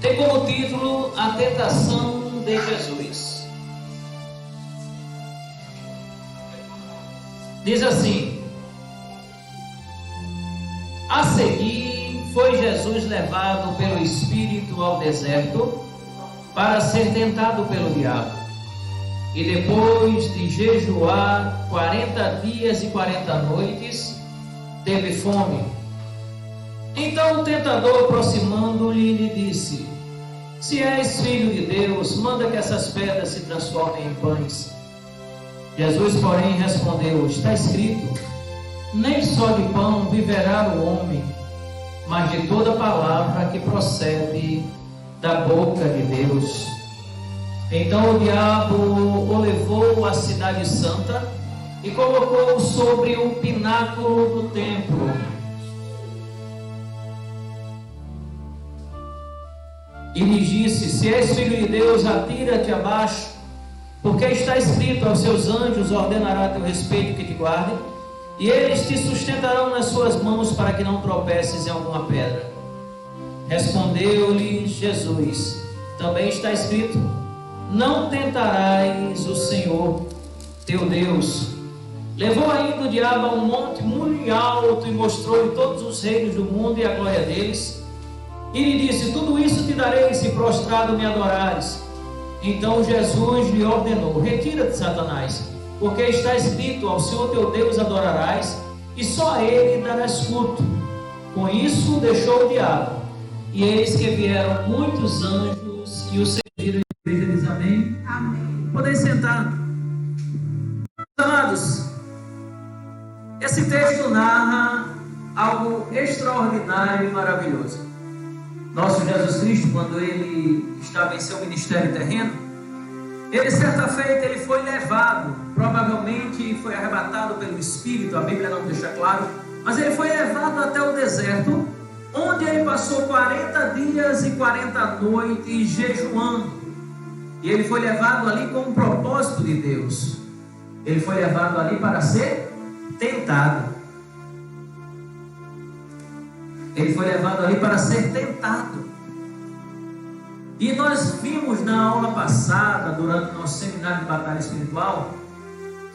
tem como título A Tentação de Jesus. Diz assim: a seguir foi Jesus levado pelo Espírito ao deserto para ser tentado pelo diabo. E depois de jejuar 40 dias e 40 noites, teve fome. Então o tentador, aproximando-lhe, lhe disse: se és filho de Deus, manda que essas pedras se transformem em pães. Jesus, porém, respondeu: está escrito, nem só de pão viverá o homem, mas de toda palavra que procede da boca de Deus. Então o diabo o levou à cidade santa e colocou-o sobre o pináculo do templo. E lhe disse: se és filho de Deus, atira-te abaixo, porque está escrito: aos seus anjos ordenará a teu respeito que te guardem, e eles te sustentarão nas suas mãos para que não tropeces em alguma pedra. Respondeu-lhe Jesus: também está escrito: não tentarás o Senhor teu Deus. Levou ainda o diabo a um monte muito alto e mostrou-lhe todos os reinos do mundo e a glória deles. E lhe disse: tudo isso te darei se prostrado me adorares. Então Jesus lhe ordenou: retira-te, Satanás, porque está escrito: ao Senhor teu Deus adorarás, e só a Ele darás culto. Com isso deixou o diabo, e eis que vieram muitos anjos e o serviram. A igreja diz amém? Amém. Podem sentar. Amados, esse texto narra algo extraordinário e maravilhoso. Nosso Jesus Cristo, quando ele estava em seu ministério terreno, ele certa feita ele foi levado, provavelmente foi arrebatado pelo Espírito, a Bíblia não deixa claro, mas ele foi levado até o deserto, onde ele passou 40 dias e 40 noites jejuando. E ele foi levado ali com um propósito de Deus. Ele foi levado ali para ser tentado. Ele foi levado ali para ser tentado. E nós vimos na aula passada, durante o nosso seminário de batalha espiritual,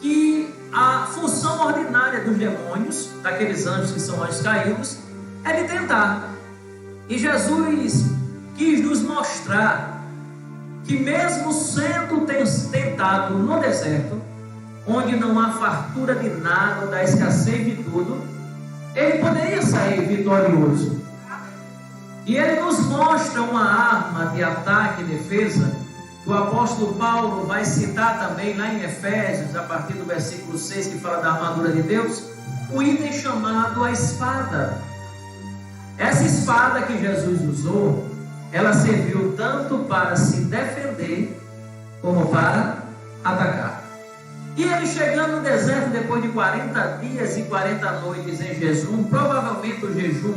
que a função ordinária dos demônios, daqueles anjos que são anjos caídos, é de tentar. E Jesus quis nos mostrar que mesmo sendo tentado no deserto, onde não há fartura de nada, da escassez de tudo, ele poderia sair vitorioso. E ele nos mostra uma arma de ataque e defesa, que o apóstolo Paulo vai citar também lá em Efésios, a partir do versículo 6, que fala da armadura de Deus, o item chamado a espada. Essa espada que Jesus usou, ela serviu tanto para se defender, como para atacar. E ele chegando no deserto depois de 40 dias e 40 noites em jejum, provavelmente o jejum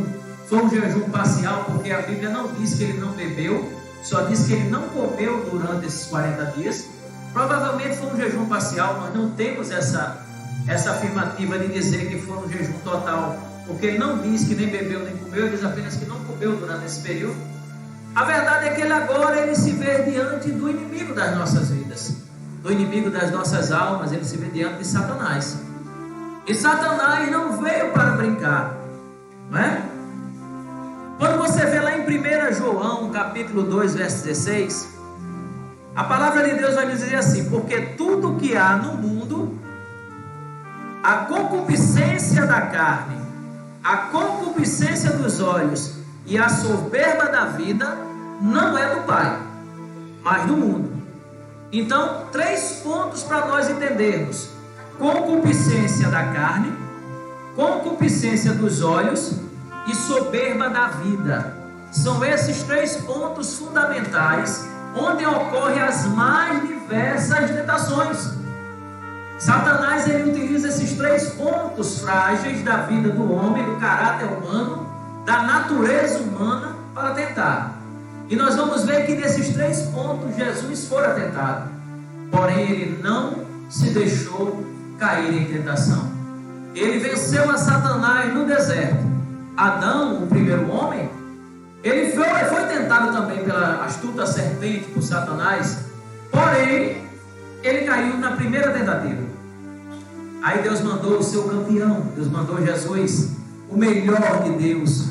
foi um jejum parcial, porque a Bíblia não diz que ele não bebeu, só diz que ele não comeu durante esses 40 dias. Provavelmente foi um jejum parcial, nós não temos essa afirmativa de dizer que foi um jejum total, porque ele não diz que nem bebeu nem comeu, ele diz apenas que não comeu durante esse período. A verdade é que ele agora ele se vê diante do inimigo das nossas vidas, do inimigo das nossas almas, ele se vê diante de Satanás. E Satanás não veio para brincar, não é? Quando você vê lá em 1 João, capítulo 2, verso 16, a palavra de Deus vai dizer assim: porque tudo que há no mundo, a concupiscência da carne, a concupiscência dos olhos e a soberba da vida, não é do Pai, mas do mundo. Então, 3 pontos para nós entendermos: concupiscência da carne, concupiscência dos olhos e soberba da vida. São esses 3 pontos fundamentais onde ocorrem as mais diversas tentações. Satanás ele utiliza esses 3 pontos frágeis da vida do homem, do caráter humano, da natureza humana, para tentar. E nós vamos ver que nesses 3 pontos Jesus fora tentado, porém ele não se deixou cair em tentação. Ele venceu a Satanás no deserto. Adão, o primeiro homem, Ele foi tentado também pela astuta serpente, por Satanás, porém, ele caiu na primeira tentativa. Aí Deus mandou o seu campeão, Deus mandou Jesus, o melhor de Deus.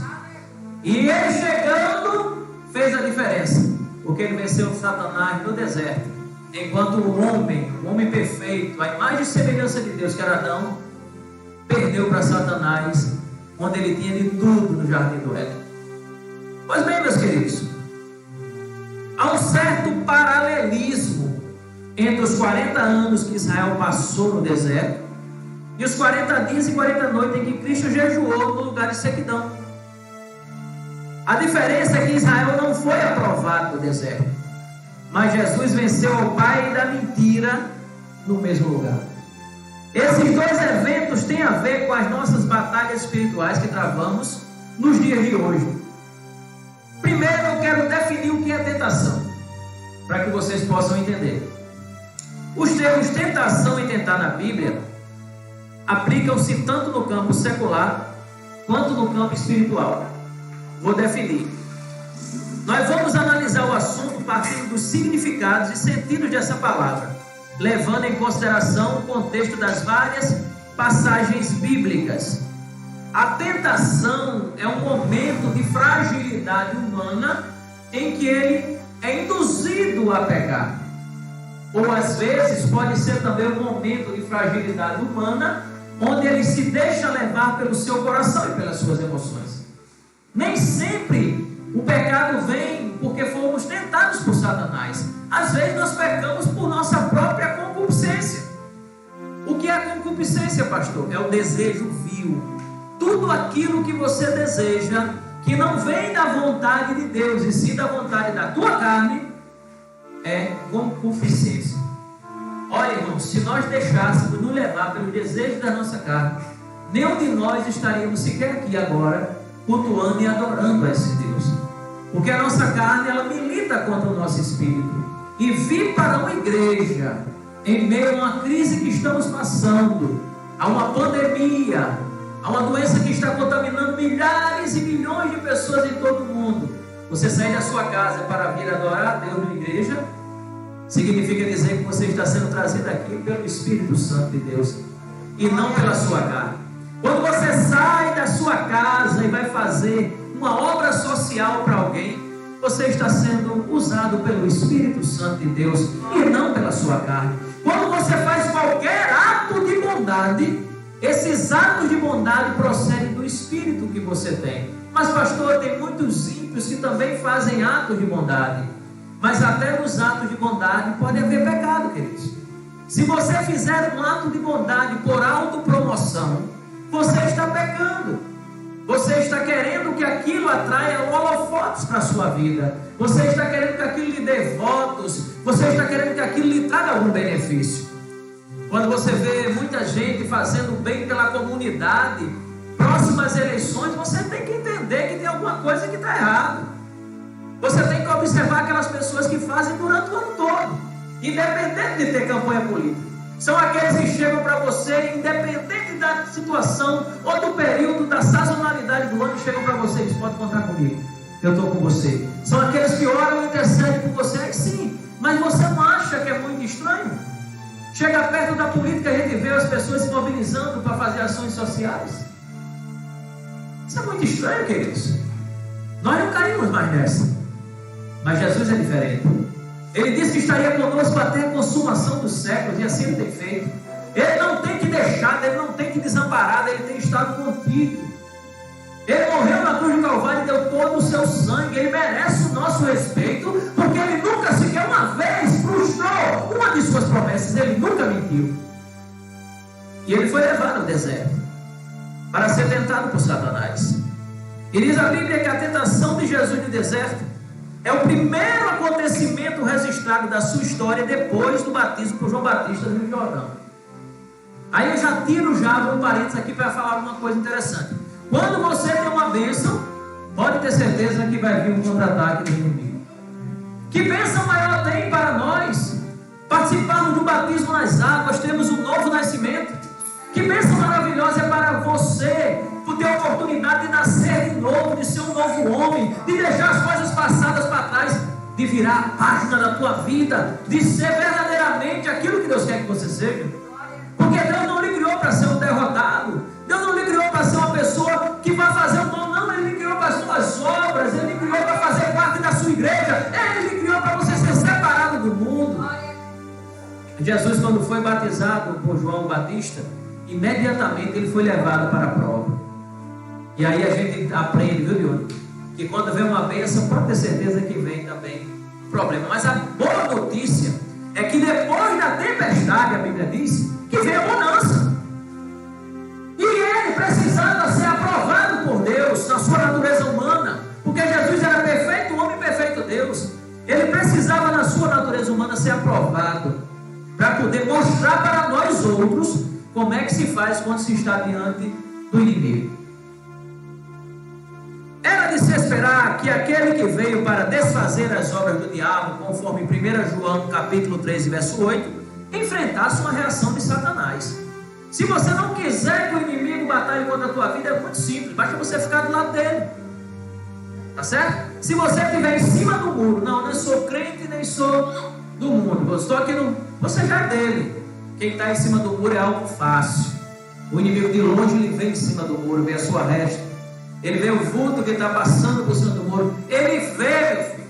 E ele chegando, fez a diferença, porque ele venceu Satanás no deserto. Enquanto o homem perfeito, a imagem e semelhança de Deus, que era Adão, perdeu para Satanás, onde ele tinha de tudo no jardim do Éden. Pois bem, meus queridos, há um certo paralelismo entre os 40 anos que Israel passou no deserto e os 40 dias e 40 noites em que Cristo jejuou no lugar de sequidão. A diferença é que Israel não foi aprovado no deserto, mas Jesus venceu o pai da mentira no mesmo lugar. Esses dois eventos têm a ver com as nossas batalhas espirituais que travamos nos dias de hoje. Primeiro eu quero definir o que é tentação, para que vocês possam entender. Os termos tentação e tentar na Bíblia aplicam-se tanto no campo secular quanto no campo espiritual. Vou definir. Nós vamos analisar o assunto partindo dos significados e sentidos dessa palavra, levando em consideração o contexto das várias passagens bíblicas. A tentação é um momento de fragilidade humana em que ele é induzido a pecar. Ou às vezes pode ser também um momento de fragilidade humana onde ele se deixa levar pelo seu coração e pelas suas emoções. Nem sempre o pecado vem porque fomos tentados por Satanás. Às vezes nós pecamos por nossa própria concupiscência. O que é concupiscência, pastor? É o desejo vil. Tudo aquilo que você deseja, que não vem da vontade de Deus, e sim da vontade da tua carne, é concupiscência. Olha, irmãos, se nós deixássemos nos levar pelo desejo da nossa carne, nenhum de nós estaríamos sequer aqui agora, cultuando e adorando a esse Deus. Porque a nossa carne, ela milita contra o nosso espírito. E vir para uma igreja, em meio a uma crise que estamos passando, a uma pandemia, a uma doença que está contaminando milhares e milhões de pessoas em todo o mundo, você sair da sua casa para vir adorar a Deus na igreja, significa dizer que você está sendo trazido aqui pelo Espírito Santo de Deus, e não pela sua carne. Quando você sai da sua casa e vai fazer uma obra social para alguém, você está sendo usado pelo Espírito Santo de Deus e não pela sua carne. Quando você faz qualquer ato de bondade, esses atos de bondade procedem do Espírito que você tem. Mas pastor, tem muitos ímpios que também fazem atos de bondade. Mas até nos atos de bondade pode haver pecado, queridos. Se você fizer um ato de bondade por autopromoção, você está pecando. Você está querendo que aquilo atraia holofotes para a sua vida. Você está querendo que aquilo lhe dê votos. Você está querendo que aquilo lhe traga algum benefício. Quando você vê muita gente fazendo bem pela comunidade, próximas eleições, você tem que entender que tem alguma coisa que está errada. Você tem que observar aquelas pessoas que fazem durante o ano todo, independente de ter campanha política. São aqueles que chegam para você, independente da situação ou do período, da sazonalidade do ano, chegam para você e dizem: pode contar comigo, eu estou com você. São aqueles que oram e intercedem por você. É sim, mas você não acha que é muito estranho? Chega perto da política, a gente vê as pessoas se mobilizando para fazer ações sociais. Isso é muito estranho, queridos. Nós não caímos mais nessa. Mas Jesus é diferente. Ele disse que estaria conosco até a consumação dos séculos, e assim Ele tem feito. Ele não tem que deixar, Ele não tem que desamparar, Ele tem estado contigo. Ele morreu na cruz do Calvário e deu todo o seu sangue. Ele merece o nosso respeito, porque Ele nunca sequer uma vez frustrou uma de suas promessas. Ele nunca mentiu. E Ele foi levado ao deserto para ser tentado por Satanás. E diz a Bíblia que a tentação de Jesus no deserto é o primeiro acontecimento registrado da sua história depois do batismo por João Batista no Rio Jordão. Aí eu já tiro um parênteses aqui para falar uma coisa interessante. Quando você tem uma bênção, pode ter certeza que vai vir um contra-ataque do inimigo. Que bênção maior tem para nós participarmos do batismo nas águas, temos um novo nascimento? Que bênção maravilhosa é para você por ter a oportunidade de nascer de novo, de ser um novo homem, de deixar as coisas passadas para trás, de virar a página da tua vida, de ser verdadeiramente aquilo que Deus quer que você seja. Porque Deus não lhe criou para ser um derrotado. Deus não lhe criou para ser uma pessoa que vai fazer o mal, não. Ele lhe criou para as suas obras, Ele lhe criou para fazer parte da sua igreja, Ele lhe criou para você ser separado do mundo. Jesus, quando foi batizado por João Batista, imediatamente ele foi levado para a prova. E aí a gente aprende, viu, Diogo? Que quando vem uma bênção, pode ter certeza que vem também problema. Mas a boa notícia é que depois da tempestade, a Bíblia diz, que vem a bonança. E ele precisava ser aprovado por Deus na sua natureza humana, porque Jesus era perfeito homem e perfeito Deus. Ele precisava na sua natureza humana ser aprovado, para poder mostrar para nós outros como é que se faz quando se está diante do inimigo. Era de se esperar que aquele que veio para desfazer as obras do diabo, conforme 1 João capítulo 13, verso 8, enfrentasse uma reação de Satanás. Se você não quiser que o inimigo batalhe contra a tua vida, é muito simples, basta você ficar do lado dele. Tá certo? Se você estiver em cima do muro, não sou crente nem sou do mundo, eu estou aqui no... Você já é dele. Quem está em cima do muro é algo fácil. O inimigo de longe ele vem em cima do muro, vê a sua resta. Ele vê o vulto que está passando por cima do muro. Ele vê, meu filho.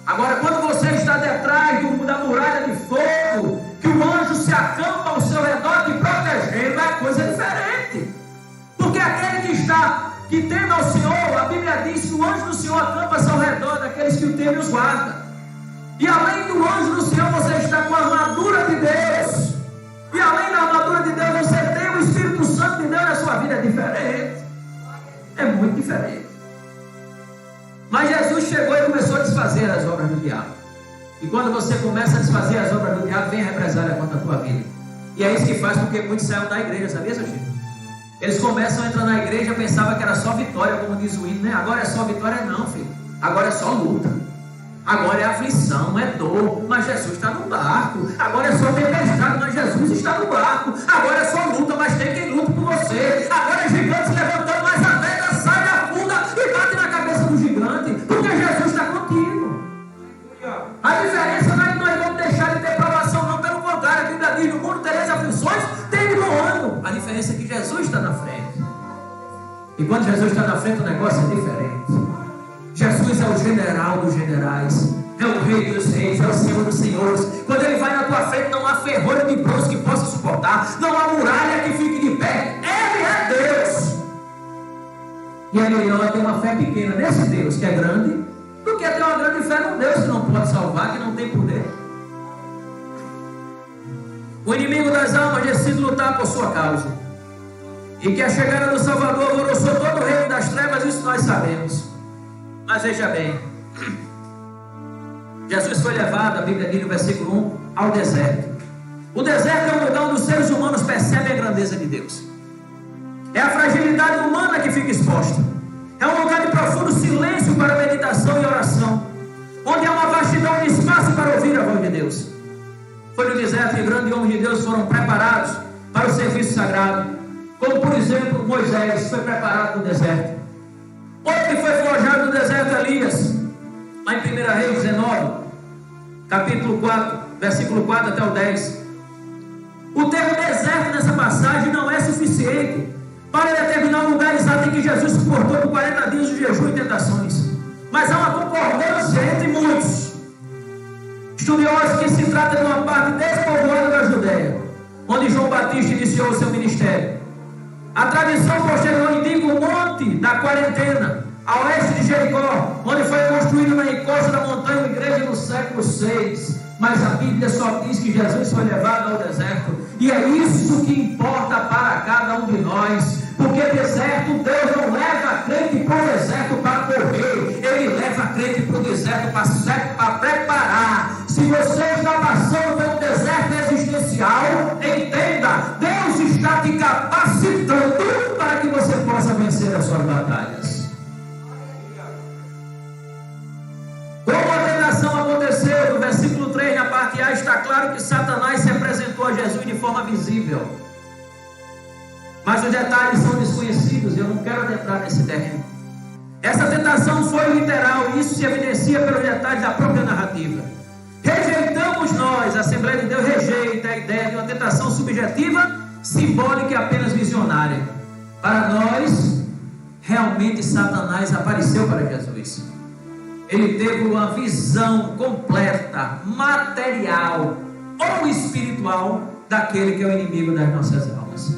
Agora, quando você está detrás da muralha de fogo, que o anjo se acampa ao seu redor te protegendo, é coisa diferente. Porque aquele que teme ao Senhor, a Bíblia diz que o anjo do Senhor acampa-se ao redor daqueles que o temem e os guarda. E além do anjo do Senhor, você está com a armadura de Deus. E além da armadura de Deus, você tem o Espírito Santo de Deus na sua vida. É diferente. É muito diferente. Mas Jesus chegou e começou a desfazer as obras do diabo. E quando você começa a desfazer as obras do diabo, vem a represália contra a tua vida. E é isso que faz com que muitos saiam da igreja, sabia, seu Chico? Eles começam a entrar na igreja, pensavam que era só vitória, como diz o hino, né? Agora é só vitória, não, filho. Agora é só luta. Agora é aflição, é dor, mas Jesus está no barco. Agora é só tempestade, mas Jesus está no barco. Agora é só luta, mas tem quem luta por você. Agora é gigante se levantando, mas a pedra sai da funda e bate na cabeça do gigante, porque Jesus está contigo. A diferença não é que nós vamos deixar de ter provação, não, pelo contrário, a Bíblia diz: no mundo tereis aflições, tem no ano. A diferença é que Jesus está na frente. E quando Jesus está na frente, o negócio é diferente. Jesus é o general dos generais, é o rei dos reis, é o senhor dos senhores. Quando ele vai na tua frente, não há ferrolho de bronze que possa suportar, não há muralha que fique de pé. Ele é Deus. E é melhor ter uma fé pequena nesse Deus que é grande, do que ter uma grande fé num Deus que não pode salvar, que não tem poder. O inimigo das almas decide lutar por sua causa, e que a chegada do Salvador alvoroçou todo o reino das trevas, isso nós sabemos. Mas veja bem, Jesus foi levado, a Bíblia diz no versículo 1, ao deserto. O deserto é um lugar onde os seres humanos percebem a grandeza de Deus. É a fragilidade humana que fica exposta. É um lugar de profundo silêncio para meditação e oração, onde há uma vastidão de espaço para ouvir a voz de Deus. Foi no deserto que grandes homens de Deus foram preparados para o serviço sagrado, como por exemplo Moisés foi preparado no deserto. Outro que foi forjado no deserto, Elias, lá em 1 Reis 19, capítulo 4, versículo 4 até o 10. O termo deserto nessa passagem não é suficiente para determinar o lugar exato em que Jesus se portou por 40 dias de jejum e tentações, mas há uma concordância entre muitos estudiosos que se trata de uma parte despovoada da Judéia, onde João Batista iniciou o seu ministério. A tradição posterior indica o monte da quarentena, a oeste de Jericó, onde foi construído na encosta da montanha uma igreja no século 6. Mas a Bíblia só diz que Jesus foi levado ao deserto, e é isso que importa para cada um de nós, porque deserto, Deus não leva crente para o deserto para correr, Ele leva crente para o deserto para preparar. Se você está passando por um deserto existencial, entenda, Deus está te capacitando para que você possa vencer as suas batalhas. Como a tentação aconteceu, no versículo 3, na parte A, está claro que Satanás se apresentou a Jesus de forma visível. Mas os detalhes são desconhecidos, eu não quero adentrar nesse terreno. Essa tentação foi literal e isso se evidencia pelos detalhes da própria narrativa. Rejeitamos nós, a Assembleia de Deus rejeita a ideia de uma tentação subjetiva, simbólica e apenas visionária. Para nós, realmente Satanás apareceu para Jesus. Ele teve uma visão completa, material ou espiritual daquele que é o inimigo das nossas almas.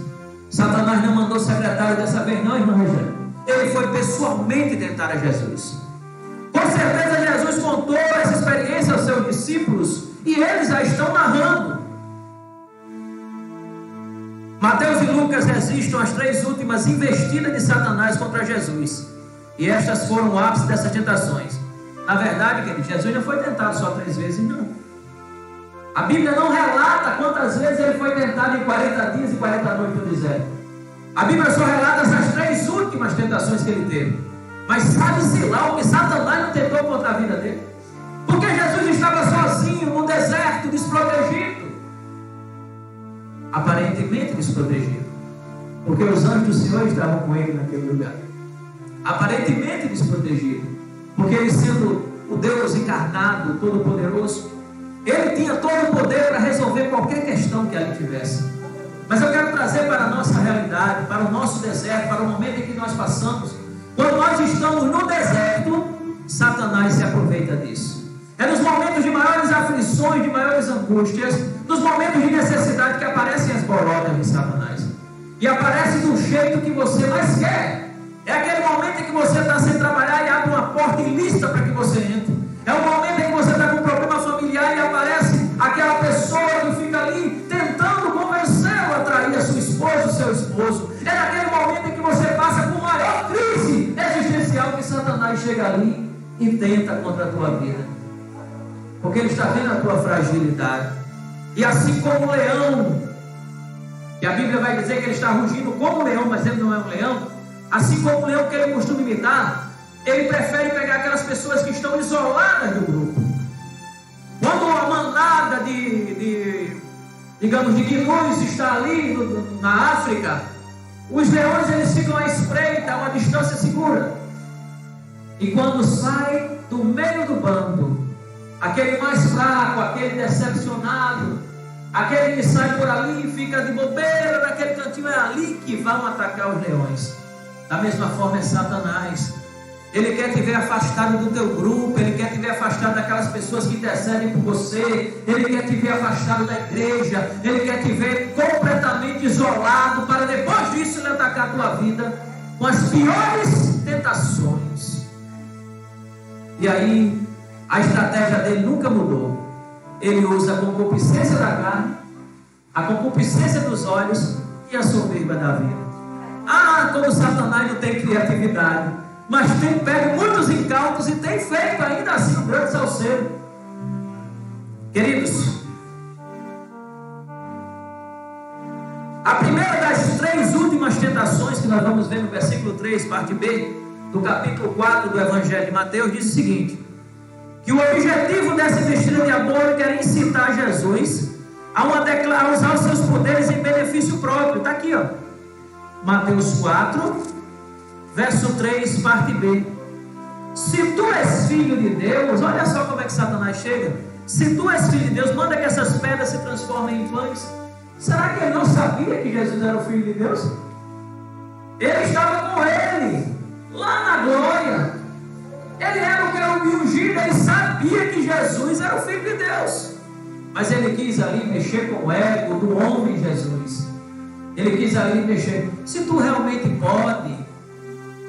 Satanás não mandou secretário dessa vez não, irmão Rogério. Ele foi pessoalmente tentar a Jesus. Com certeza Jesus contou essa experiência aos seus discípulos e eles a estão narrando. Mateus e Lucas registram as 3 últimas investidas de Satanás contra Jesus. E estas foram o ápice dessas tentações. Na verdade, querido, Jesus não foi tentado só 3 vezes, não. A Bíblia não relata quantas vezes ele foi tentado em 40 dias e 40 noites no deserto. A Bíblia só relata essas 3 últimas tentações que ele teve. Mas sabe-se lá o que Satanás não tentou contra a vida dele. Porque Jesus estava sozinho no deserto, desprotegido. Aparentemente desprotegido. Porque os anjos do Senhor estavam com ele naquele lugar. Aparentemente desprotegido. Porque ele sendo o Deus encarnado, todo-poderoso, ele tinha todo o poder para resolver qualquer questão que ali tivesse. Mas eu quero trazer para a nossa realidade, para o nosso deserto, para o momento em que nós passamos. Quando nós estamos no deserto, Satanás se aproveita disso. É nos momentos de maiores aflições, de maiores angústias, nos momentos de necessidade que aparecem as borotas de Satanás. E aparece do jeito que você mais quer. É aquele momento em que você está sem trabalhar e abre uma porta ilícita para que você entre. É o momento em que você está com um problema familiar e aparece aquela pessoa que fica ali tentando convencê-lo a trair a sua esposa, o seu esposo. É naquele momento em que você passa por maior crise existencial que Satanás chega ali e tenta contra a tua vida. Porque ele está vendo a tua fragilidade. E assim como o leão, que a Bíblia vai dizer que ele está rugindo como um leão, mas ele não é um leão. Assim como o leão que ele costuma imitar, ele prefere pegar aquelas pessoas que estão isoladas do grupo. Quando a manada de gnus está ali na África, os leões eles ficam à espreita, a uma distância segura. E quando sai do meio do bando, aquele mais fraco, aquele decepcionado, aquele que sai por ali e fica de bobeira naquele cantinho, é ali que vão atacar os leões. Da mesma forma é Satanás. Ele quer te ver afastado do teu grupo, ele quer te ver afastado daquelas pessoas que intercedem por você, ele quer te ver afastado da igreja, ele quer te ver completamente isolado, para depois disso ele atacar a tua vida com as piores tentações. E aí, a estratégia dele nunca mudou. Ele usa a concupiscência da carne, a concupiscência dos olhos e a soberba da vida. Ah, como Satanás não tem criatividade, mas tem pego muitos incautos e tem feito ainda assim um grande salseiro. Queridos, a primeira das 3 últimas tentações que nós vamos ver no versículo 3, parte B, do capítulo 4 do Evangelho de Mateus, diz o seguinte: que o objetivo dessa investida diabólica era incitar Jesus a usar os seus poderes em benefício próprio. Está aqui, ó. Mateus 4, verso 3, parte B. Se tu és filho de Deus, olha só como é que Satanás chega. Se tu és filho de Deus, manda que essas pedras se transformem em pães. Será que ele não sabia que Jesus era o filho de Deus? Ele estava com ele, lá na glória. Ele era o querubim ungido, ele sabia que Jesus era o filho de Deus. Mas ele quis ali mexer com o ego do homem Jesus. Ele quis ali mexer. Se tu realmente pode.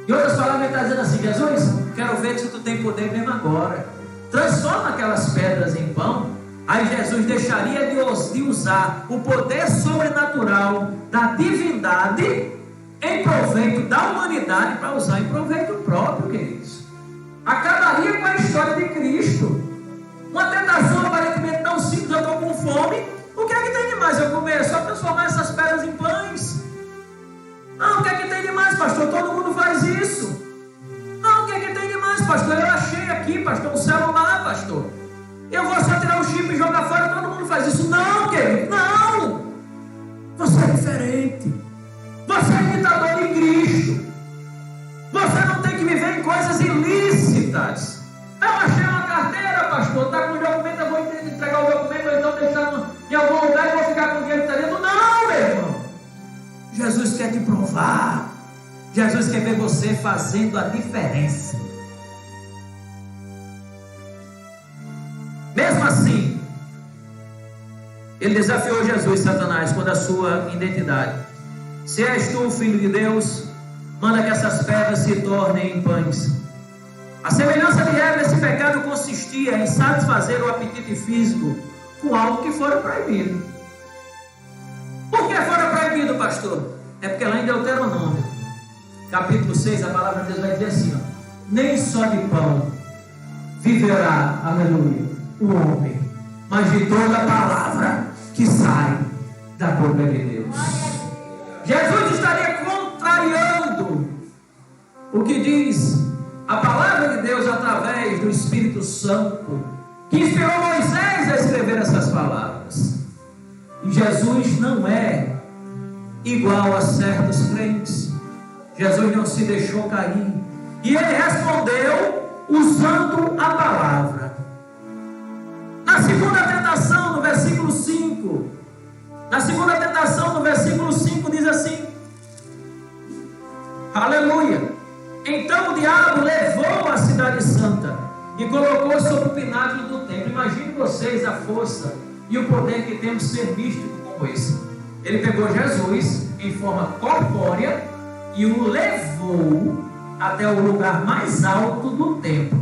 Em outras palavras, ele está dizendo assim: Jesus, quero ver se tu tem poder mesmo agora. Transforma aquelas pedras em pão. Aí Jesus deixaria de usar o poder sobrenatural da divindade em proveito da humanidade para usar em proveito próprio, queridos. Acabaria com a história de Cristo. Uma tentação aparentemente tão simples: eu estou com fome. O que é que tem de mais eu comer? É só transformar essas pedras em pães. Não, o que é que tem de mais, pastor? Todo mundo faz isso. Não, o que é que tem de mais, pastor? Eu achei aqui, pastor, um celular, pastor. Eu vou só tirar o chip e jogar fora, todo mundo faz isso. Não, querido, não. Você é diferente. Você é imitador de Cristo. Você não tem que viver em coisas coisas ilícitas. Não achei uma carteira, pastor, está com o documento, eu vou entregar o documento, ou então deixar em algum lugar e vou ficar com o dinheiro que está dentro. Não, meu irmão. Jesus quer te provar. Jesus quer ver você fazendo a diferença. Mesmo assim, ele desafiou Jesus, Satanás, quanto à sua identidade. Se és tu, filho de Deus, manda que essas pedras se tornem em pães. A semelhança de Eva, esse pecado consistia em satisfazer o apetite físico com algo que fora proibido. Por que fora proibido, pastor? É porque lá em Deuteronômio, capítulo 6, a palavra de Deus vai dizer assim, ó, nem só de pão viverá, aleluia, o homem, mas de toda a palavra que sai da boca de Deus. Jesus estaria contrariando o que diz a palavra de Deus através do Espírito Santo, que inspirou Moisés a escrever essas palavras. E Jesus não é igual a certos crentes. Jesus não se deixou cair. E ele respondeu usando a palavra. Na segunda tentação, no versículo 5. Na segunda tentação, no versículo 5, diz assim: aleluia. Então o diabo levou a cidade santa e colocou sobre o pináculo do templo. Imagine vocês a força e o poder que temos ser místico como esse. Ele pegou Jesus em forma corpórea e o levou até o lugar mais alto do templo.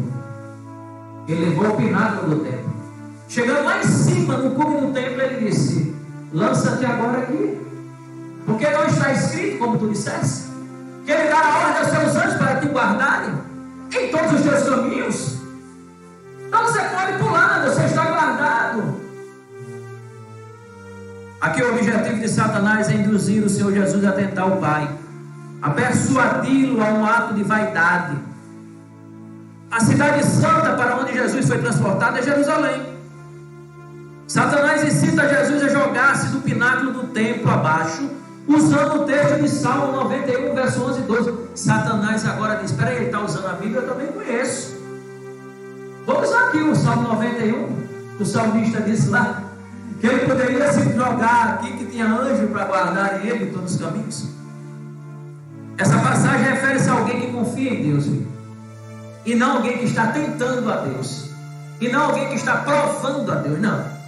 Ele levou o pináculo do templo. Chegando lá em cima, no cume do templo, ele disse: lança-te agora aqui, porque não está escrito, como tu disseste, que ele dará ordem aos seus anjos para te guardarem em todos os teus caminhos. Então você pode pular, você está guardado. Aqui o objetivo de Satanás é induzir o Senhor Jesus a tentar o Pai, a persuadi-lo a um ato de vaidade. A cidade santa para onde Jesus foi transportado é Jerusalém. Satanás incita Jesus a jogar-se do pináculo do templo abaixo, usando o texto de Salmo 91, verso 11 e 12. Satanás agora diz: espera aí, ele está usando a Bíblia, eu também conheço. Vamos usar aqui o Salmo 91, que o salmista disse lá, que ele poderia se jogar aqui, que tinha anjo para guardar ele em todos os caminhos. Essa passagem refere-se a alguém que confia em Deus, e não alguém que está tentando a Deus, e não alguém que está provando a Deus, não.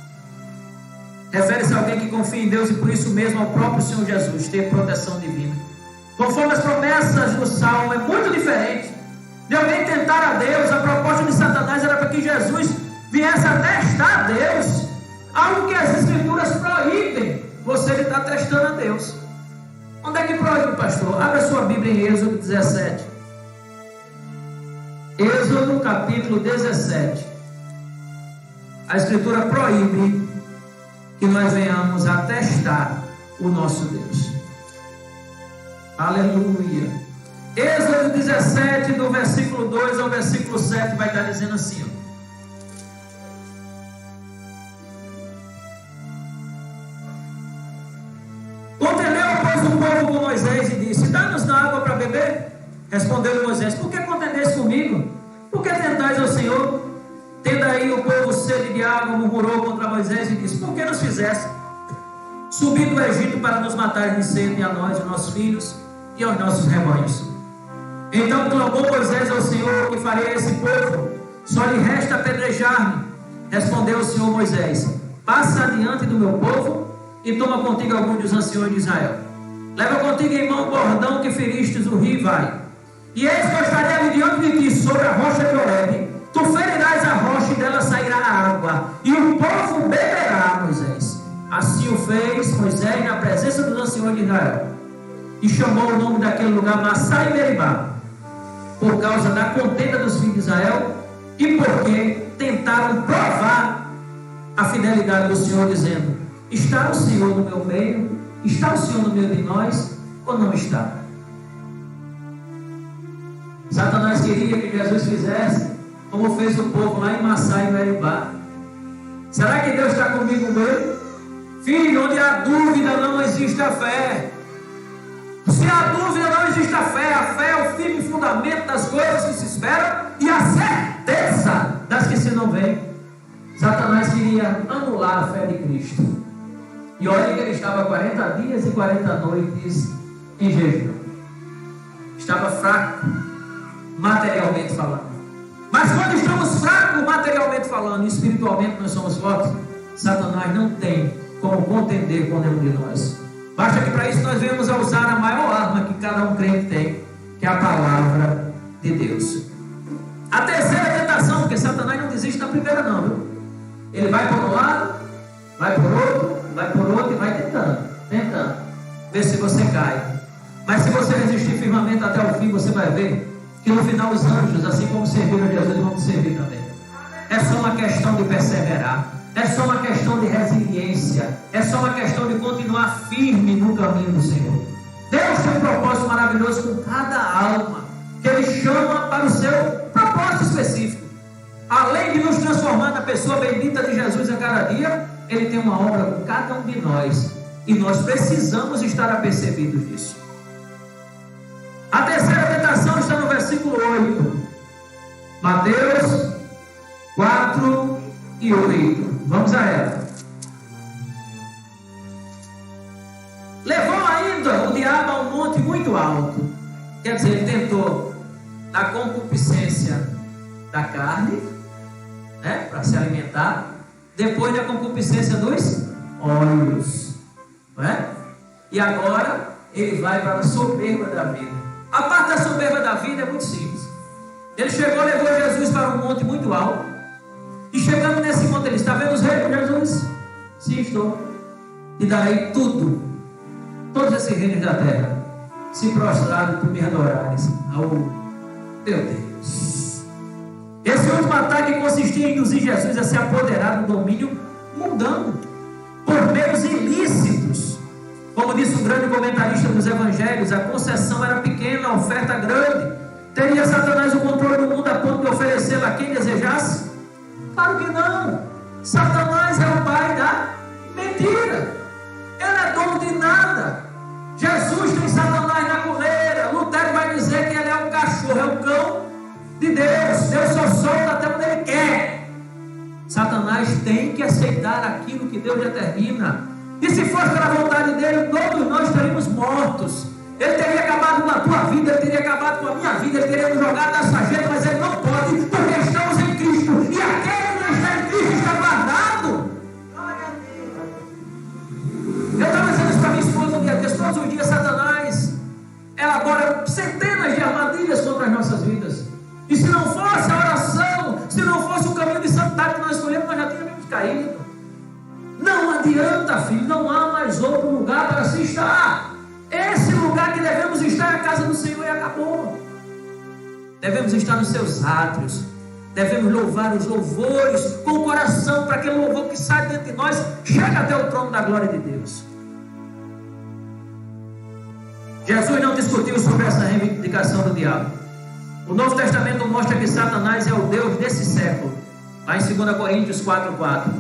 Refere-se a alguém que confia em Deus e por isso mesmo ao próprio Senhor Jesus ter proteção divina. Conforme as promessas do Salmo, é muito diferente de alguém tentar a Deus. A proposta de Satanás era para que Jesus viesse a testar a Deus, algo que as Escrituras proíbem você de estar testando a Deus. Onde é que proíbe, pastor? Abra sua Bíblia em Êxodo 17. Êxodo capítulo 17. A Escritura proíbe que nós venhamos a testar o nosso Deus. Aleluia. Êxodo 17, do versículo 2 ao versículo 7, vai estar dizendo assim, ó: contendeu, pois, o povo com Moisés e disse: dá-nos da água para beber. Respondeu Moisés: por que contendeste comigo? Por que tentais ao Senhor? Tendo aí o povo sede de água, murmurou contra Moisés e disse: por que nos fizeste subir do Egito para nos matar de sede, a nós, os nossos filhos e aos nossos rebanhos? Então clamou Moisés ao Senhor: que farei a esse povo? Só lhe resta apedrejar-me. Respondeu o Senhor Moisés: passa adiante do meu povo e toma contigo alguns dos anciões de Israel. Leva contigo em mão o bordão que feristes o rio, e vai. E eis que eu estarei ali diante de ti sobre a rocha de Horebe. Tu ferirás a rocha e dela sairá a água, e o povo beberá, Moisés. Assim o fez Moisés na presença dos anciões de Israel, e chamou o nome daquele lugar Massá e Meribá, por causa da contenda dos filhos de Israel, e porque tentaram provar a fidelidade do Senhor, dizendo: está o Senhor no meu meio? Está o Senhor no meio de nós, ou não está? Satanás queria que Jesus fizesse como fez o povo lá em Massá e Meribá. Será que Deus está comigo mesmo? Filho, onde há dúvida não existe a fé. Se há dúvida não existe a fé é o firme fundamento das coisas que se esperam e a certeza das que se não veem. Satanás queria anular a fé de Cristo. E olha que ele estava 40 dias e 40 noites em jejum. Estava fraco, materialmente falando. Mas quando estamos fracos, materialmente falando, e espiritualmente nós somos fortes, Satanás não tem como contender com nenhum de nós. Basta que para isso nós venhamos a usar a maior arma que cada um crente tem, que é a palavra de Deus. A terceira tentação, porque Satanás não desiste na primeira não, viu? Ele vai por um lado, vai por outro e vai tentando, ver se você cai. Mas se você resistir firmemente até o fim, você vai ver que no final os anjos, assim como serviram a Jesus, vão te servir também. É só uma questão de perseverar, é só uma questão de resiliência, é só uma questão de continuar firme no caminho do Senhor. Deus tem um propósito maravilhoso com cada alma, que Ele chama para o seu propósito específico. Além de nos transformar na pessoa bendita de Jesus a cada dia, Ele tem uma obra com cada um de nós, e nós precisamos estar apercebidos disso. A terceira tentação está no versículo 8. Mateus 4 e 8. Vamos a ela. Levou ainda o diabo a um monte muito alto. Quer dizer, ele tentou a concupiscência da carne, né, para se alimentar. Depois da concupiscência dos olhos, não é? E agora ele vai para a soberba da vida. A parte da soberba da vida é muito simples. Ele chegou, levou Jesus para um monte muito alto. E chegando nesse monte, ele está vendo os reinos, Jesus? Sim, estou. E daí todos esses reinos da terra se prostraram e tu me adorares. Oh, meu Deus. Esse último ataque consistia em induzir Jesus a se apoderar do domínio mundano por meios ilícitos. Como disse um grande comentarista dos evangelhos, a concessão era pequena, a oferta grande. Teria Satanás o controle do mundo a ponto de oferecê-lo a quem desejasse? Claro que não. Satanás é o pai da mentira. Ele é dono de nada. Jesus tem Satanás na coleira. Lutero vai dizer que ele é um cachorro, é um cão de Deus. Deus só solta até onde Ele quer. Satanás tem que aceitar aquilo que Deus determina. E se fosse pela vontade dele, todos nós estaríamos mortos. Ele teria acabado com a tua vida, ele teria acabado com a minha vida, ele teria nos jogado na sarjeta, mas ele não pode, porque estamos em Cristo. E aquele que está em Cristo está guardado. Eu estava dizendo isso para minha esposa um dia desse. Todos os dias Satanás elabora centenas de armadilhas contra as nossas vidas. E se não fosse a oração, se não fosse o caminho de santidade que nós escolhemos, nós já tínhamos caído. Não adianta, filho, não há mais outro lugar para se estar. Esse lugar que devemos estar é a casa do Senhor e acabou. Devemos estar nos seus átrios. Devemos louvar os louvores com o coração, para aquele louvor que sai dentro de nós, chega até o trono da glória de Deus. Jesus não discutiu sobre essa reivindicação do diabo. O Novo Testamento mostra que Satanás é o Deus desse século. Lá em 2 Coríntios 4:4.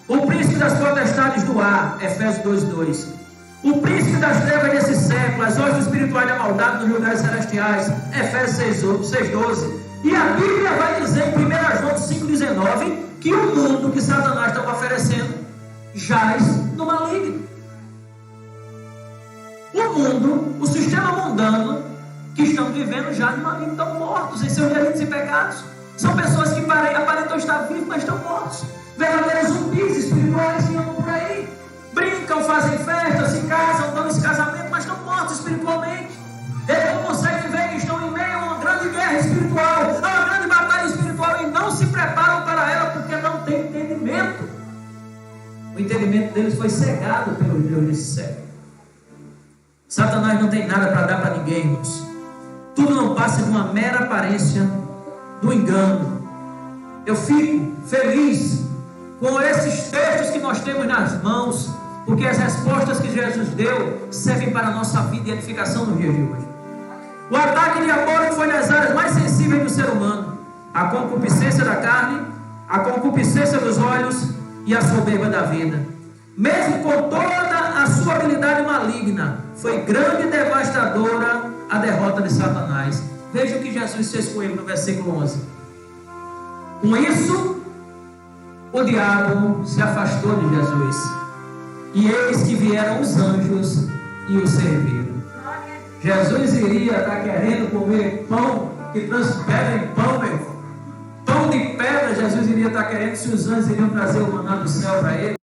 O príncipe das potestades do ar, Efésios 2:2. O príncipe das trevas desse século, as hostes espirituais da maldade nos lugares celestiais, Efésios 6:12. E a Bíblia vai dizer em 1 João 5:19 que o mundo que Satanás está oferecendo jaz no maligno. O mundo, o sistema mundano que estão vivendo já no maligno, estão mortos em seus delitos e pecados. São pessoas que aparentam estar vivos, mas estão mortos. Verdadeiros zumbis espirituais que andam por aí. Brincam, fazem festa, se casam, dão esse casamento, mas estão mortos espiritualmente. Eles não conseguem ver que estão em meio a uma grande guerra espiritual, a uma grande batalha espiritual, e não se preparam para ela porque não têm entendimento. O entendimento deles foi cegado pelo Deus desse século. Satanás não tem nada para dar para ninguém, irmãos. Tudo não passa de uma mera aparência do engano. Eu fico feliz com esses textos que nós temos nas mãos, porque as respostas que Jesus deu servem para a nossa vida e edificação no dia de hoje. O ataque diabólico foi nas áreas mais sensíveis do ser humano: a concupiscência da carne, a concupiscência dos olhos e a soberba da vida. Mesmo com toda a sua habilidade maligna, foi grande e devastadora a derrota de Satanás. Veja o que Jesus fez com ele no versículo 11. Com isso, o diabo se afastou de Jesus. E eis que vieram os anjos e o serviram. Jesus iria estar querendo comer pão que transpedra em pão, meu irmão. Pão de pedra, Jesus iria estar querendo, se os anjos iriam trazer o maná do céu para ele.